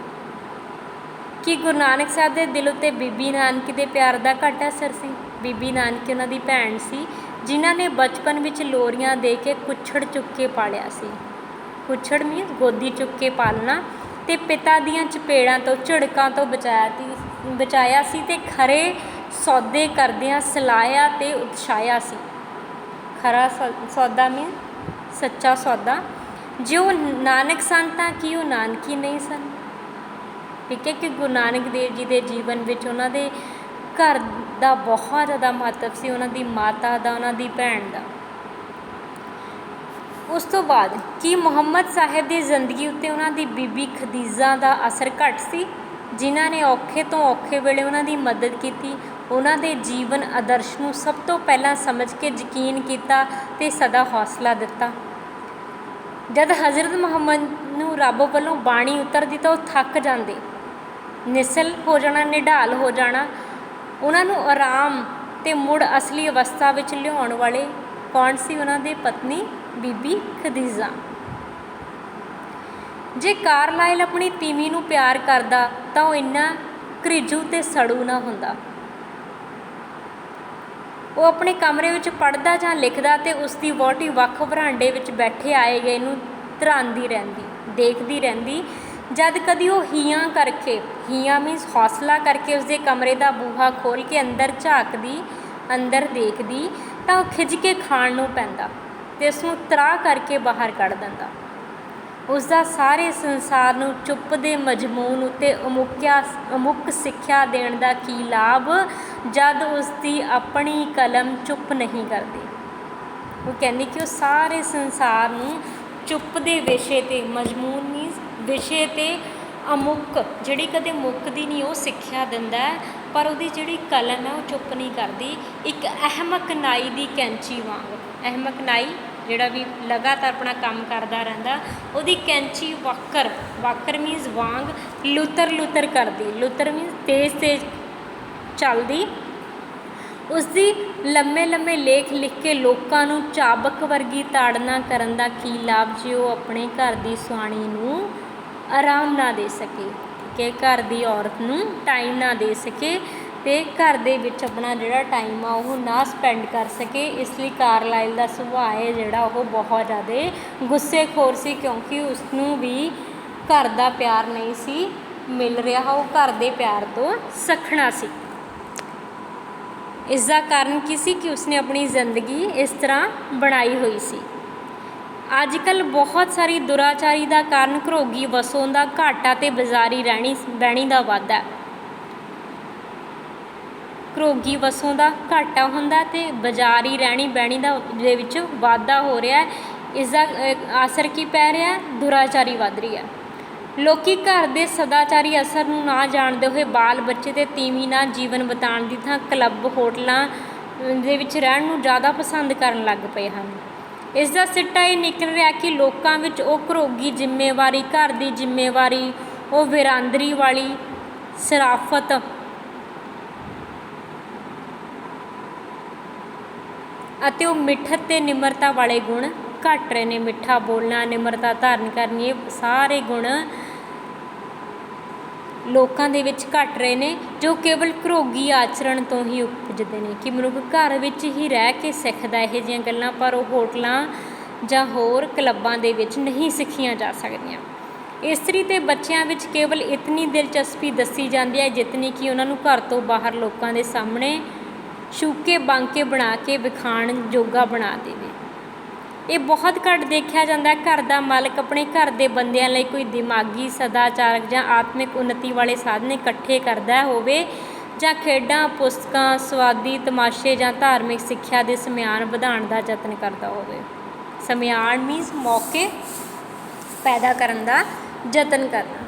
ਕਿ ਗੁਰੂ ਨਾਨਕ ਸਾਹਿਬ ਦੇ ਦਿਲ ਉੱਤੇ ਬੀਬੀ ਨਾਨਕੀ ਦੇ ਪਿਆਰ ਦਾ ਘੱਟ ਅਸਰ ਸੀ। ਬੀਬੀ ਨਾਨਕੀ ਉਹਨਾਂ ਦੀ ਭੈਣ ਸੀ ਜਿਨ੍ਹਾਂ ਨੇ ਬਚਪਨ ਵਿੱਚ ਲੋਰੀਆਂ ਦੇ ਕੇ ਕੁੱਛੜ ਚੁੱਕ ਕੇ ਪਾਲਿਆ ਸੀ। ਕੁੱਛੜ ਮੀਨਜ਼ ਗੋਦੀ ਚੁੱਕ ਕੇ ਪਾਲਣਾ, ਅਤੇ ਪਿਤਾ ਦੀਆਂ ਚਪੇੜਾਂ ਤੋਂ ਝਿੜਕਾਂ ਤੋਂ ਬਚਾਇਆ ਸੀ ਅਤੇ ਖਰੇ ਸੌਦੇ ਕਰਦਿਆਂ ਸਲਾਹਿਆ ਅਤੇ ਉਤਸ਼ਾਹਿਆ ਸੀ। ਖਰਾ ਸੌਦਾ ਮੀਨਜ਼ ਸੱਚਾ ਸੌਦਾ। ਜੇ ਉਹ ਨਾਨਕ ਸਨ ਤਾਂ ਕੀ ਉਹ ਨਾਨਕੀ ਨਹੀਂ ਸਨ? ਠੀਕ ਹੈ, ਕਿ ਗੁਰੂ ਨਾਨਕ ਦੇਵ ਜੀ ਦੇ ਜੀਵਨ ਵਿੱਚ ਉਹਨਾਂ ਦੇ ਘਰ ਦਾ ਬਹੁਤ ਜ਼ਿਆਦਾ ਮਹੱਤਵ ਸੀ, ਉਹਨਾਂ ਦੀ ਮਾਤਾ ਦਾ, ਉਹਨਾਂ ਦੀ ਭੈਣ ਦਾ। ਉਸ ਤੋਂ ਬਾਅਦ ਕੀ ਮੁਹੰਮਦ ਸਾਹਿਬ ਦੀ ਜ਼ਿੰਦਗੀ ਉੱਤੇ ਉਹਨਾਂ ਦੀ ਬੀਬੀ ਖਦੀਜਾ ਦਾ ਅਸਰ ਘੱਟ ਸੀ, ਜਿਨ੍ਹਾਂ ਨੇ ਔਖੇ ਤੋਂ ਔਖੇ ਵੇਲੇ ਉਹਨਾਂ ਦੀ ਮਦਦ ਕੀਤੀ, ਉਹਨਾਂ ਦੇ ਜੀਵਨ ਆਦਰਸ਼ ਨੂੰ ਸਭ ਤੋਂ ਪਹਿਲਾਂ ਸਮਝ ਕੇ ਯਕੀਨ ਕੀਤਾ ਅਤੇ ਸਦਾ ਹੌਸਲਾ ਦਿੱਤਾ। ਜਦ ਹਜ਼ਰਤ ਮੁਹੰਮਦ ਨੂੰ ਰੱਬ ਵੱਲੋਂ ਬਾਣੀ ਉਤਰਦੀ ਤਾਂ ਉਹ ਥੱਕ ਜਾਂਦੇ, ਨਿਸਲ ਹੋ ਜਾਣਾ, ਨਿਢਾਲ ਹੋ ਜਾਣਾ। ਉਹਨਾਂ ਨੂੰ ਆਰਾਮ ਅਤੇ ਮੁੜ ਅਸਲੀ ਅਵਸਥਾ ਵਿੱਚ ਲਿਆਉਣ ਵਾਲੇ ਕੌਣ ਸੀ? ਉਹਨਾਂ ਦੇ ਪਤਨੀ ਬੀਬੀ ਖਦੀਜਾ। ਜੇ ਕਾਰਲਾਈਲ ਆਪਣੀ ਤੀਵੀਂ ਨੂੰ ਪਿਆਰ ਕਰਦਾ ਤਾਂ ਉਹ ਇੰਨਾ ਘਰੀਜੂ ਅਤੇ ਸੜੂ ਨਾ ਹੁੰਦਾ। ਉਹ ਆਪਣੇ ਕਮਰੇ ਵਿੱਚ ਪੜ੍ਹਦਾ ਜਾਂ ਲਿਖਦਾ ਅਤੇ ਉਸ ਦੀ ਵਹੁਟੀ ਵੱਖ ਵਰਾਂਡੇ ਵਿੱਚ ਬੈਠੇ ਆਏ ਗਏ ਨੂੰ ਧਰਾਂਦੀ ਰਹਿੰਦੀ, ਦੇਖਦੀ ਰਹਿੰਦੀ। ਜਦ ਕਦੀ ਉਹ ਹੀਆਂ ਮੀਨਸ ਹੌਸਲਾ ਕਰਕੇ ਉਸਦੇ ਕਮਰੇ ਦਾ ਬੂਹਾ ਖੋਲ੍ਹ ਕੇ ਅੰਦਰ ਝਾਕਦੀ, ਅੰਦਰ ਦੇਖਦੀ, ਤਾਂ ਉਹ ਖਿੱਚ ਕੇ ਖਾਣ ਨੂੰ ਪੈਂਦਾ ਅਤੇ ਉਸਨੂੰ ਤਰਾਹ ਕਰਕੇ ਬਾਹਰ ਕੱਢ ਦਿੰਦਾ। ਉਸਦਾ ਸਾਰੇ ਸੰਸਾਰ ਨੂੰ ਚੁੱਪ ਦੇ ਮਜ਼ਮੂਨ ਉੱਤੇ ਅਮੁੱਕ ਸਿੱਖਿਆ ਦੇਣ ਦਾ ਕੀ ਲਾਭ, ਜਦ ਉਸਦੀ ਆਪਣੀ ਕਲਮ ਚੁੱਪ ਨਹੀਂ ਕਰਦੀ। ਉਹ ਕਹਿੰਦੀ ਕਿ ਉਹ ਸਾਰੇ ਸੰਸਾਰ ਨੂੰ ਚੁੱਪ ਦੇ ਵਿਸ਼ੇ 'ਤੇ, ਮਜ਼ਮੂਨ ਮੀਨਸ ਵਿਸ਼ੇ 'ਤੇ ਅਮੁੱਕ, ਜਿਹੜੀ ਕਦੇ ਮੁੱਕਦੀ ਨਹੀਂ, ਉਹ ਸਿੱਖਿਆ ਦਿੰਦਾ ਹੈ, ਪਰ ਉਹਦੀ ਜਿਹੜੀ ਕਲਮ ਹੈ ਉਹ ਚੁੱਪ ਨਹੀਂ ਕਰਦੀ। ਇੱਕ ਅਹਿਮਕ ਨਾਈ ਦੀ ਕੈਂਚੀ ਵਾਂਗ, ਅਹਿਮਕ ਨਾਈ ਜਿਹੜਾ ਵੀ ਲਗਾਤਾਰ ਆਪਣਾ ਕੰਮ ਕਰਦਾ ਰਹਿੰਦਾ, ਉਹਦੀ ਕੈਂਚੀ ਵਾਕਰ ਮੀਨਸ ਵਾਂਗ ਲੁਤਰ ਕਰਦੀ, ਲੁਤਰ ਮੀਨਸ ਤੇਜ਼ ਚੱਲਦੀ। ਉਸਦੀ ਲੰਮੇ ਲੇਖ ਲਿਖ ਕੇ ਲੋਕਾਂ ਨੂੰ ਚਾਬਕ ਵਰਗੀ ਤਾੜਨਾ ਕਰਨ ਦਾ ਕੀ ਲਾਭ, ਜੇ ਉਹ ਆਪਣੇ ਘਰ ਦੀ ਸੁਆਣੀ ਨੂੰ ਆਰਾਮ ਨਾ ਦੇ ਸਕੇ, ਕਿ ਘਰ ਦੀ ਔਰਤ ਨੂੰ ਟਾਈਮ ਨਾ ਦੇ ਸਕੇ ਅਤੇ ਘਰ ਦੇ ਵਿੱਚ ਆਪਣਾ ਜਿਹੜਾ ਟਾਈਮ ਆ ਉਹ ਨਾ ਸਪੈਂਡ ਕਰ ਸਕੇ। ਇਸ ਲਈ ਕਾਰਲਾਈਲ ਦਾ ਸੁਭਾਅ ਹੈ ਜਿਹੜਾ ਉਹ ਬਹੁਤ ਜ਼ਿਆਦਾ ਗੁੱਸੇਖੋਰ ਸੀ, ਕਿਉਂਕਿ ਉਸਨੂੰ ਵੀ ਘਰ ਦਾ ਪਿਆਰ ਨਹੀਂ ਸੀ ਮਿਲ ਰਿਹਾ, ਉਹ ਘਰ ਦੇ ਪਿਆਰ ਤੋਂ ਸੱਖਣਾ ਸੀ। ਇਸ ਦਾ ਕਾਰਨ ਕੀ ਸੀ ਕਿ ਉਸਨੇ ਆਪਣੀ ਜ਼ਿੰਦਗੀ ਇਸ ਤਰ੍ਹਾਂ ਬਣਾਈ ਹੋਈ ਸੀ। ਅੱਜ ਕੱਲ੍ਹ ਬਹੁਤ ਸਾਰੀ ਦੁਰਾਚਾਰੀ ਦਾ ਕਾਰਨ ਘਰੋਗੀ ਵਸੋਂ ਦਾ ਘਾਟਾ ਅਤੇ ਬਾਜ਼ਾਰੀ ਰਹਿਣੀ ਬਹਿਣੀ ਦਾ ਵਾਧਾ। ਘਰੋਗੀ ਵਸੋਂ ਦਾ ਘਾਟਾ ਹੁੰਦਾ ਅਤੇ ਬਾਜ਼ਾਰੀ ਰਹਿਣੀ ਬਹਿਣੀ ਦੇ ਵਿੱਚ ਵਾਧਾ ਹੋ ਰਿਹਾ। ਇਸ ਦਾ ਅਸਰ ਕੀ ਪੈ ਰਿਹਾ? ਦੁਰਾਚਾਰੀ ਵੱਧ ਰਹੀ ਹੈ। ਲੋਕ ਘਰ ਦੇ ਸਦਾਚਾਰੀ ਅਸਰ ਨੂੰ ਨਾ ਜਾਣਦੇ ਹੋਏ ਬਾਲ ਬੱਚੇ ਅਤੇ ਤੀਵੀਂ ਨਾਲ ਜੀਵਨ ਬਿਤਾਉਣ ਦੀ ਥਾਂ ਕਲੱਬ ਹੋਟਲਾਂ ਦੇ ਵਿੱਚ ਰਹਿਣ ਨੂੰ ਜ਼ਿਆਦਾ ਪਸੰਦ ਕਰਨ ਲੱਗ ਪਏ ਹਨ। ਇਸ ਦਾ ਸਿੱਟਾ ਇਹ ਨਿਕਲ ਰਿਹਾ ਕਿ ਲੋਕਾਂ ਵਿੱਚ ਉਹ ਘਰੋਗੀ ਜ਼ਿੰਮੇਵਾਰੀ, ਘਰ ਦੀ ਜ਼ਿੰਮੇਵਾਰੀ, ਉਹ ਵਿਰਾਂਦਰੀ ਵਾਲੀ ਸ਼ਰਾਫਤ ਅਤੇ ਉਹ ਮਿੱਠਤ ਅਤੇ ਨਿਮਰਤਾ ਵਾਲੇ ਗੁਣ ਘੱਟ ਰਹੇ ਨੇ। ਮਿੱਠਾ ਬੋਲਣਾ, ਨਿਮਰਤਾ ਧਾਰਨ ਕਰਨੀ, ਇਹ ਸਾਰੇ ਗੁਣ ਲੋਕਾਂ ਦੇ ਵਿੱਚ ਘੱਟ ਰਹੇ ਨੇ, ਜੋ ਕੇਵਲ ਘਰੋਗੀ ਆਚਰਣ ਤੋਂ ਹੀ ਉਪਜਦੇ ਨੇ, ਕਿ ਮਨੁੱਖ ਘਰ ਵਿੱਚ ਹੀ ਰਹਿ ਕੇ ਸਿੱਖਦਾ ਇਹੋ ਜਿਹੀਆਂ ਗੱਲਾਂ, ਪਰ ਉਹ ਹੋਟਲਾਂ ਜਾਂ ਹੋਰ ਕਲੱਬਾਂ ਦੇ ਵਿੱਚ ਨਹੀਂ ਸਿੱਖੀਆਂ ਜਾ ਸਕਦੀਆਂ। ਇਸਤਰੀ ਅਤੇ ਬੱਚਿਆਂ ਵਿੱਚ ਕੇਵਲ ਇਤਨੀ ਦਿਲਚਸਪੀ ਦੱਸੀ ਜਾਂਦੀ ਹੈ ਜਿਤਨੀ ਕਿ ਉਹਨਾਂ ਨੂੰ ਘਰ ਤੋਂ ਬਾਹਰ ਲੋਕਾਂ ਦੇ ਸਾਹਮਣੇ ਸ਼ੂਕੇ ਬਾਂਕੇ ਬਣਾ ਕੇ ਵਿਖਾਣ ਜੋਗਾ ਬਣਾ ਦੇਵੇ। ਇਹ ਬਹੁਤ ਘੱਟ ਦੇਖਿਆ ਜਾਂਦਾ ਹੈ। ਘਰ ਦਾ ਮਾਲਕ ਆਪਣੇ ਘਰ ਦੇ ਬੰਦਿਆਂ ਲਈ ਕੋਈ ਦਿਮਾਗੀ, ਸਦਾਚਾਰਕ ਜਾਂ ਆਤਮਿਕ ਉੱਨਤੀ ਵਾਲੇ ਸਾਧਨ ਇਕੱਠੇ ਕਰਦਾ ਹੋਵੇ, ਜਾਂ ਖੇਡਾਂ, ਪੁਸਤਕਾਂ, ਸਵਾਦੀ ਤਮਾਸ਼ੇ ਜਾਂ ਧਾਰਮਿਕ ਸਿੱਖਿਆ ਦੇ ਸਮਾਨ ਵਧਾਉਣ ਦਾ ਯਤਨ ਕਰਦਾ ਹੋਵੇ। ਸਮਾਨ ਮੀਨਸ ਮੌਕੇ ਪੈਦਾ ਕਰਨ ਦਾ ਯਤਨ ਕਰਨਾ।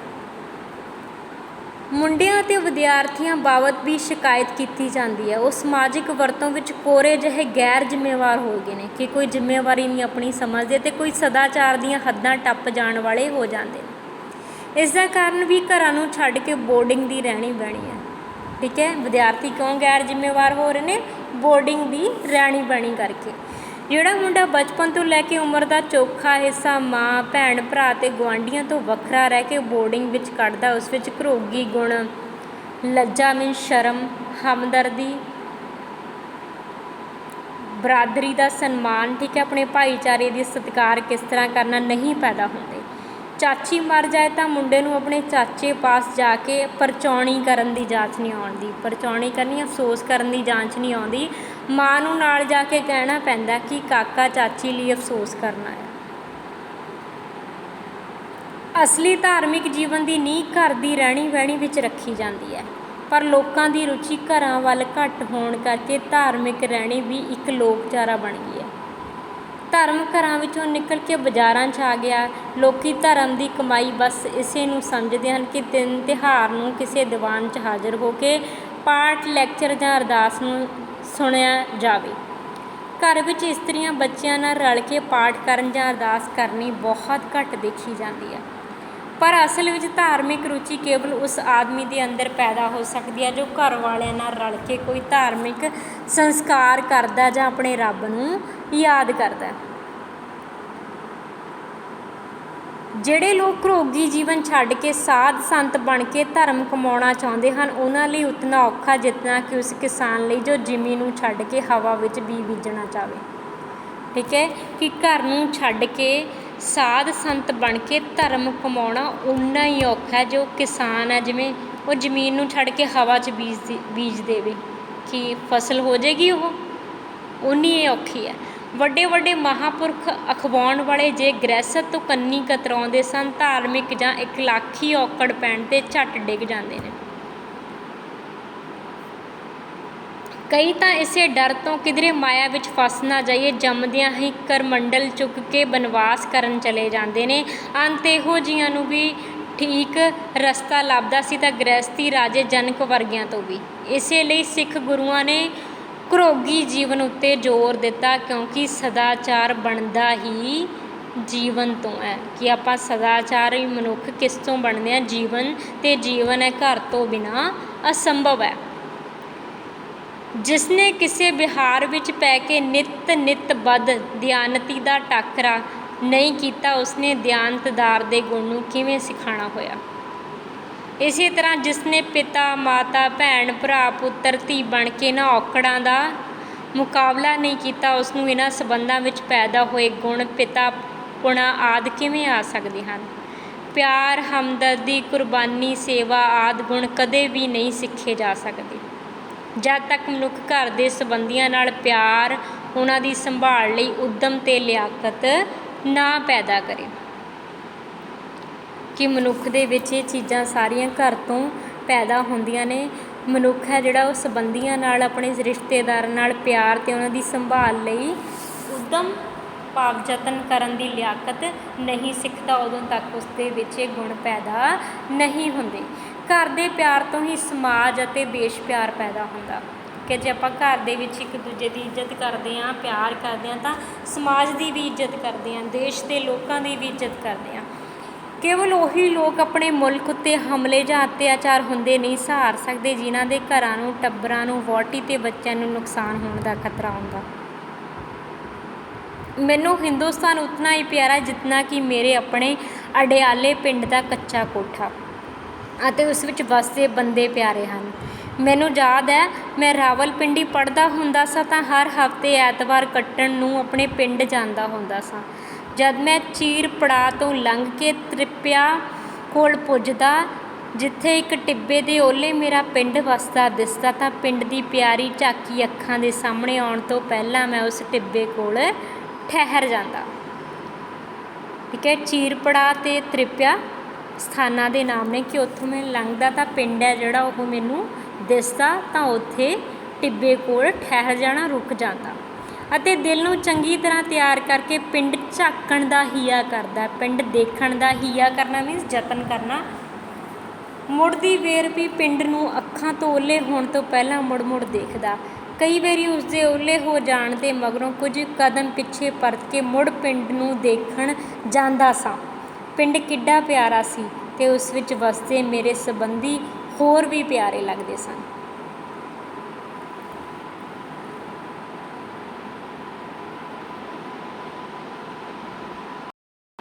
ਮੁੰਡਿਆਂ ਅਤੇ ਵਿਦਿਆਰਥੀਆਂ ਬਾਬਤ ਵੀ ਸ਼ਿਕਾਇਤ ਕੀਤੀ ਜਾਂਦੀ ਹੈ। ਉਹ ਸਮਾਜਿਕ ਵਰਤੋਂ ਵਿੱਚ ਕੋਰੇ ਜਿਹੇ ਗੈਰ ਜ਼ਿੰਮੇਵਾਰ ਹੋ ਗਏ ਨੇ, ਕਿ ਕੋਈ ਜ਼ਿੰਮੇਵਾਰੀ ਨਹੀਂ ਆਪਣੀ ਸਮਝਦੇ ਅਤੇ ਕੋਈ ਸਦਾਚਾਰ ਦੀਆਂ ਹੱਦਾਂ ਟੱਪ ਜਾਣ ਵਾਲੇ ਹੋ ਜਾਂਦੇ ਨੇ। ਇਸ ਦਾ ਕਾਰਨ ਵੀ ਘਰਾਂ ਨੂੰ ਛੱਡ ਕੇ ਬੋਰਡਿੰਗ ਦੀ ਰਹਿਣੀ ਬਹਿਣੀ ਹੈ। ਠੀਕ ਹੈ, ਵਿਦਿਆਰਥੀ ਕਿਉਂ ਗੈਰ ਜ਼ਿੰਮੇਵਾਰ ਹੋ ਰਹੇ ਨੇ? ਬੋਰਡਿੰਗ ਦੀ ਰਹਿਣੀ ਬਹਿਣੀ ਕਰਕੇ। ਜਿਹੜਾ ਮੁੰਡਾ ਬਚਪਨ ਤੋਂ ਲੈ ਕੇ ਉਮਰ ਦਾ ਚੋਖਾ ਹਿੱਸਾ ਮਾਂ, ਭੈਣ, ਭਰਾ ਅਤੇ ਗੁਆਂਢੀਆਂ ਤੋਂ ਵੱਖਰਾ ਰਹਿ ਕੇ ਬੋਰਡਿੰਗ ਵਿੱਚ ਕੱਢਦਾ, ਉਸ ਵਿੱਚ ਘਰੋਗੀ ਗੁਣ, ਲੱਜਾ ਮੀਨਸ ਸ਼ਰਮ, ਹਮਦਰਦੀ, ਬਰਾਦਰੀ ਦਾ ਸਨਮਾਨ, ਠੀਕ ਹੈ, ਆਪਣੇ ਭਾਈਚਾਰੇ ਦੀ ਸਤਿਕਾਰ ਕਿਸ ਤਰ੍ਹਾਂ ਕਰਨਾ ਨਹੀਂ ਪੈਦਾ ਹੁੰਦੇ। ਚਾਚੀ ਮਰ ਜਾਏ ਤਾਂ ਮੁੰਡੇ ਨੂੰ ਆਪਣੇ ਚਾਚੇ ਪਾਸ ਜਾ ਕੇ ਪਰਚੌਣੀ ਕਰਨ ਦੀ ਜਾਂਚ ਨਹੀਂ ਆਉਂਦੀ। ਪਰਚੌਣੀ ਕਰਨੀ, ਅਫਸੋਸ ਕਰਨ ਦੀ ਜਾਂਚ ਨਹੀਂ ਆਉਂਦੀ। ਮਾਂ ਨੂੰ ਨਾਲ ਜਾ ਕੇ ਕਹਿਣਾ ਪੈਂਦਾ ਕਿ ਕਾਕਾ ਚਾਚੀ ਲਈ ਅਫਸੋਸ ਕਰਨਾ ਹੈ। ਅਸਲੀ ਧਾਰਮਿਕ ਜੀਵਨ ਦੀ ਨੀਂਹ ਘਰ ਦੀ ਰਹਿਣੀ ਬਹਿਣੀ ਵਿੱਚ ਰੱਖੀ ਜਾਂਦੀ ਹੈ, ਪਰ ਲੋਕਾਂ ਦੀ ਰੁਚੀ ਘਰਾਂ ਵੱਲ ਘੱਟ ਹੋਣ ਕਰਕੇ ਧਾਰਮਿਕ ਰਹਿਣੀ ਵੀ ਇੱਕ ਲੋਕਚਾਰਾ ਬਣ ਗਈ ਹੈ। ਧਰਮ ਘਰਾਂ ਵਿੱਚੋਂ ਨਿਕਲ ਕੇ ਬਾਜ਼ਾਰਾਂ 'ਚ ਆ ਗਿਆ। ਲੋਕ ਧਰਮ ਦੀ ਕਮਾਈ ਬਸ ਇਸੇ ਨੂੰ ਸਮਝਦੇ ਹਨ ਕਿ ਦਿਨ ਤਿਉਹਾਰ ਨੂੰ ਕਿਸੇ ਦੀਵਾਨ 'ਚ ਹਾਜ਼ਰ ਹੋ ਕੇ ਪਾਠ, ਲੈਕਚਰ ਜਾਂ ਅਰਦਾਸ ਨੂੰ ਸੁਣਿਆ ਜਾਵੇ। ਘਰ ਵਿੱਚ ਇਸਤਰੀਆਂ ਬੱਚਿਆਂ ਨਾਲ ਰਲ ਕੇ ਪਾਠ ਕਰਨ ਜਾਂ ਅਰਦਾਸ ਕਰਨੀ ਬਹੁਤ ਘੱਟ ਦੇਖੀ ਜਾਂਦੀ ਹੈ। ਪਰ ਅਸਲ ਵਿੱਚ ਧਾਰਮਿਕ ਰੁਚੀ ਕੇਵਲ ਉਸ ਆਦਮੀ ਦੇ ਅੰਦਰ ਪੈਦਾ ਹੋ ਸਕਦੀ ਹੈ ਜੋ ਘਰ ਵਾਲਿਆਂ ਨਾਲ ਰਲ ਕੇ ਕੋਈ ਧਾਰਮਿਕ ਸੰਸਕਾਰ ਕਰਦਾ ਜਾਂ ਆਪਣੇ ਰੱਬ ਨੂੰ ਯਾਦ ਕਰਦਾ। ਜਿਹੜੇ ਲੋਕ ਘਰੋਗੀ ਜੀਵਨ ਛੱਡ ਕੇ ਸਾਧ ਸੰਤ ਬਣ ਕੇ ਧਰਮ ਕਮਾਉਣਾ ਚਾਹੁੰਦੇ ਹਨ, ਉਹਨਾਂ ਲਈ ਉਤਨਾ ਔਖਾ ਜਿਤਨਾ ਕਿ ਉਸ ਕਿਸਾਨ ਲਈ ਜੋ ਜ਼ਮੀਨ ਨੂੰ ਛੱਡ ਕੇ ਹਵਾ ਵਿੱਚ ਬੀਜਣਾ ਚਾਹਵੇ। ਠੀਕ ਹੈ, ਕਿ ਘਰ ਨੂੰ ਛੱਡ ਕੇ ਸਾਧ ਸੰਤ ਬਣ ਕੇ ਧਰਮ ਕਮਾਉਣਾ ਉਨਾ ਹੀ ਔਖਾ ਹੈ ਜੋ ਕਿਸਾਨ ਹੈ, ਜਿਵੇਂ ਉਹ ਜ਼ਮੀਨ ਨੂੰ ਛੱਡ ਕੇ ਹਵਾ 'ਚ ਬੀਜ ਦੇਵੇ ਕਿ ਫਸਲ ਹੋ ਜਾਏਗੀ, ਉਹ ਉਨੀ ਹੀ ਔਖੀ ਹੈ। ਵੱਡੇ ਵੱਡੇ ਮਹਾਂਪੁਰਖ ਅਖਵਾਉਣ ਵਾਲੇ ਜੇ ਗ੍ਰਹਿਸਤ ਤੋਂ ਕੰਨੀ ਕਤਰਾਉਂਦੇ ਸਨ, ਧਾਰਮਿਕ ਜਾਂ ਇਖਲਾਕੀ ਔਕੜ ਪੈਣ 'ਤੇ ਝੱਟ ਡਿੱਗ ਜਾਂਦੇ ਨੇ। ਕਈ ਤਾਂ ਇਸੇ ਡਰ ਤੋਂ ਕਿਧਰੇ ਮਾਇਆ ਵਿੱਚ ਫਸ ਨਾ ਜਾਈਏ ਜੰਮਦਿਆਂ ਹੀ ਕਰਮੰਡਲ ਚੁੱਕ ਕੇ ਬਨਵਾਸ ਕਰਨ ਚਲੇ ਜਾਂਦੇ ਨੇ। ਅੰਤ ਇਹੋ ਜਿਹੀਆਂ ਨੂੰ ਵੀ ਠੀਕ ਰਸਤਾ ਲੱਭਦਾ ਸੀ ਤਾਂ ਗ੍ਰਹਿਸਥੀ ਰਾਜੇ ਜਨਕ ਵਰਗਿਆਂ ਤੋਂ ਵੀ। ਇਸੇ ਲਈ ਸਿੱਖ ਗੁਰੂਆਂ ਨੇ ਘਰੋਗੀ ਜੀਵਨ ਉੱਤੇ ਜ਼ੋਰ ਦਿੱਤਾ, ਕਿਉਂਕਿ ਸਦਾਚਾਰ ਬਣਦਾ ਹੀ ਜੀਵਨ ਤੋਂ ਹੈ ਕਿ ਆਪਾਂ ਸਦਾਚਾਰੀ ਮਨੁੱਖ ਕਿਸ ਤੋਂ ਬਣਦੇ ਹਾਂ, ਜੀਵਨ, ਅਤੇ ਜੀਵਨ ਹੈ ਘਰ ਤੋਂ ਬਿਨਾਂ ਅਸੰਭਵ ਹੈ। ਜਿਸਨੇ ਕਿਸੇ ਵਿਹਾਰ ਵਿੱਚ ਪੈ ਕੇ ਨਿਤ ਬੱਧ ਦਿਆਨਤੀ ਦਾ ਟਾਕਰਾ ਨਹੀਂ ਕੀਤਾ, ਉਸਨੇ ਦਿਆਨਤਦਾਰ ਦੇ ਗੁਣ ਨੂੰ ਕਿਵੇਂ ਸਿਖਾਉਣਾ ਹੋਇਆ। ਇਸੇ ਤਰ੍ਹਾਂ ਜਿਸਨੇ ਪਿਤਾ ਮਾਤਾ ਭੈਣ ਭਰਾ ਪੁੱਤਰ ਧੀ ਬਣ ਕੇ ਇਹਨਾਂ ਔਕੜਾਂ ਦਾ ਮੁਕਾਬਲਾ ਨਹੀਂ ਕੀਤਾ, ਉਸਨੂੰ ਇਹਨਾਂ ਸੰਬੰਧਾਂ ਵਿੱਚ ਪੈਦਾ ਹੋਏ ਗੁਣ ਪਿਤਾ ਪੁਣਾ ਆਦਿ ਕਿਵੇਂ ਆ ਸਕਦੇ ਹਨ। ਪਿਆਰ, ਹਮਦਰਦੀ, ਕੁਰਬਾਨੀ, ਸੇਵਾ ਆਦਿ ਗੁਣ ਕਦੇ ਵੀ ਨਹੀਂ ਸਿੱਖੇ ਜਾ ਸਕਦੇ ਜਦ ਤੱਕ ਮਨੁੱਖ ਘਰ ਦੇ ਸੰਬੰਧੀਆਂ ਨਾਲ ਪਿਆਰ, ਉਹਨਾਂ ਦੀ ਸੰਭਾਲ ਲਈ ਉੱਦਮ ਅਤੇ ਲਿਆਕਤ ਨਾ ਪੈਦਾ ਕਰੇ। ਕਿ ਮਨੁੱਖ ਦੇ ਵਿੱਚ ਇਹ ਚੀਜ਼ਾਂ ਸਾਰੀਆਂ ਘਰ ਤੋਂ ਪੈਦਾ ਹੁੰਦੀਆਂ ਨੇ। ਮਨੁੱਖ ਹੈ ਜਿਹੜਾ ਉਹ ਸੰਬੰਧੀਆਂ ਨਾਲ, ਆਪਣੇ ਰਿਸ਼ਤੇਦਾਰਾਂ ਨਾਲ ਪਿਆਰ ਅਤੇ ਉਹਨਾਂ ਦੀ ਸੰਭਾਲ ਲਈ ਉੱਦਮ ਭਾਵ ਯਤਨ ਕਰਨ ਦੀ ਲਿਆਕਤ ਨਹੀਂ ਸਿੱਖਦਾ, ਉਦੋਂ ਤੱਕ ਉਸ ਦੇ ਵਿੱਚ ਇਹ ਗੁਣ ਪੈਦਾ ਨਹੀਂ ਹੁੰਦੇ। ਘਰ ਦੇ ਪਿਆਰ ਤੋਂ ਹੀ ਸਮਾਜ ਅਤੇ ਦੇਸ਼ ਪਿਆਰ ਪੈਦਾ ਹੁੰਦਾ ਕਿ ਜੇ ਆਪਾਂ ਘਰ ਦੇ ਵਿੱਚ ਇੱਕ ਦੂਜੇ ਦੀ ਇੱਜ਼ਤ ਕਰਦੇ ਹਾਂ, ਪਿਆਰ ਕਰਦੇ ਹਾਂ, ਤਾਂ ਸਮਾਜ ਦੀ ਵੀ ਇੱਜ਼ਤ ਕਰਦੇ ਹਾਂ, ਦੇਸ਼ ਦੇ ਲੋਕਾਂ ਦੀ ਵੀ ਇੱਜ਼ਤ ਕਰਦੇ ਹਾਂ। ਕੇਵਲ ਉਹੀ ਲੋਕ ਆਪਣੇ ਮੁਲਕ ਉੱਤੇ ਹਮਲੇ ਜਾਂ ਅਤਿਆਚਾਰ ਹੁੰਦੇ ਨਹੀਂ ਸਹਾਰ ਸਕਦੇ ਜਿਨ੍ਹਾਂ ਦੇ ਘਰਾਂ ਨੂੰ, ਟੱਬਰਾਂ ਨੂੰ, ਵਹੁਟੀ ਅਤੇ ਬੱਚਿਆਂ ਨੂੰ ਨੁਕਸਾਨ ਹੋਣ ਦਾ ਖਤਰਾ ਹੁੰਦਾ। ਮੈਨੂੰ ਹਿੰਦੁਸਤਾਨ ਉਤਨਾ ਹੀ ਪਿਆਰਾ ਜਿਤਨਾ ਕਿ ਮੇਰੇ ਆਪਣੇ ਅਡਿਆਲੇ ਪਿੰਡ ਦਾ ਕੱਚਾ ਕੋਠਾ ਅਤੇ ਉਸ ਵਿੱਚ ਵਸਦੇ ਬੰਦੇ ਪਿਆਰੇ ਹਨ। ਮੈਨੂੰ ਯਾਦ ਹੈ ਮੈਂ ਰਾਵਲਪਿੰਡੀ ਪੜ੍ਹਦਾ ਹੁੰਦਾ ਸਾਂ ਤਾਂ ਹਰ ਹਫ਼ਤੇ ਐਤਵਾਰ ਕੱਟਣ ਨੂੰ ਆਪਣੇ ਪਿੰਡ ਜਾਂਦਾ ਹੁੰਦਾ ਸਾਂ। ਜਦ ਮੈਂ ਚੀਰ ਪੜਾਅ ਤੋਂ ਲੰਘ ਕੇ ਤ੍ਰਿਪਿਆ ਕੋਲ ਪੁੱਜਦਾ, ਜਿੱਥੇ ਇੱਕ ਟਿੱਬੇ ਦੇ ਓਹਲੇ ਮੇਰਾ ਪਿੰਡ ਵਸਦਾ ਦਿਸਦਾ, ਤਾਂ ਪਿੰਡ ਦੀ ਪਿਆਰੀ ਝਾਕੀ ਅੱਖਾਂ ਦੇ ਸਾਹਮਣੇ ਆਉਣ ਤੋਂ ਪਹਿਲਾਂ ਮੈਂ ਉਸ ਟਿੱਬੇ ਕੋਲ ਠਹਿਰ ਜਾਂਦਾ। ਠੀਕ ਹੈ, ਚੀਰ ਪੜਾਅ ਅਤੇ ਤ੍ਰਿਪਿਆ ਸਥਾਨਾਂ ਦੇ ਨਾਮ ਨੇ ਕਿ ਉੱਥੋਂ ਮੈਂ ਲੰਘਦਾ ਤਾਂ ਪਿੰਡ ਹੈ ਜਿਹੜਾ ਉਹ ਮੈਨੂੰ ਦਿਸਦਾ, ਤਾਂ ਉੱਥੇ ਟਿੱਬੇ ਕੋਲ ਠਹਿਰ ਜਾਣਾ, ਰੁਕ ਜਾਂਦਾ ਅਤੇ ਦਿਲ ਨੂੰ ਚੰਗੀ ਤਰ੍ਹਾਂ ਤਿਆਰ ਕਰਕੇ ਪਿੰਡ ਝਾਕਣ ਦਾ ਹੀਆ ਕਰਦਾ। ਪਿੰਡ ਦੇਖਣ ਦਾ ਹੀਆ ਕਰਨਾ ਮੀਨਸ ਯਤਨ ਕਰਨਾ। ਮੁੜਦੀ ਵੇਰ ਵੀ ਪਿੰਡ ਨੂੰ ਅੱਖਾਂ ਤੋਂ ਓਹਲੇ ਹੋਣ ਤੋਂ ਪਹਿਲਾਂ ਮੁੜ ਦੇਖਦਾ। ਕਈ ਵਾਰੀ ਉਸਦੇ ਓਹਲੇ ਹੋ ਜਾਣ ਦੇ ਮਗਰੋਂ ਕੁਝ ਕਦਮ ਪਿੱਛੇ ਪਰਤ ਕੇ ਮੁੜ ਪਿੰਡ ਨੂੰ ਦੇਖਣ ਜਾਂਦਾ ਸਾਂ। ਪਿੰਡ ਕਿੱਡਾ ਪਿਆਰਾ ਸੀ ਅਤੇ ਉਸ ਵਿੱਚ ਵਸਦੇ ਮੇਰੇ ਸੰਬੰਧੀ ਹੋਰ ਵੀ ਪਿਆਰੇ ਲੱਗਦੇ ਸਨ।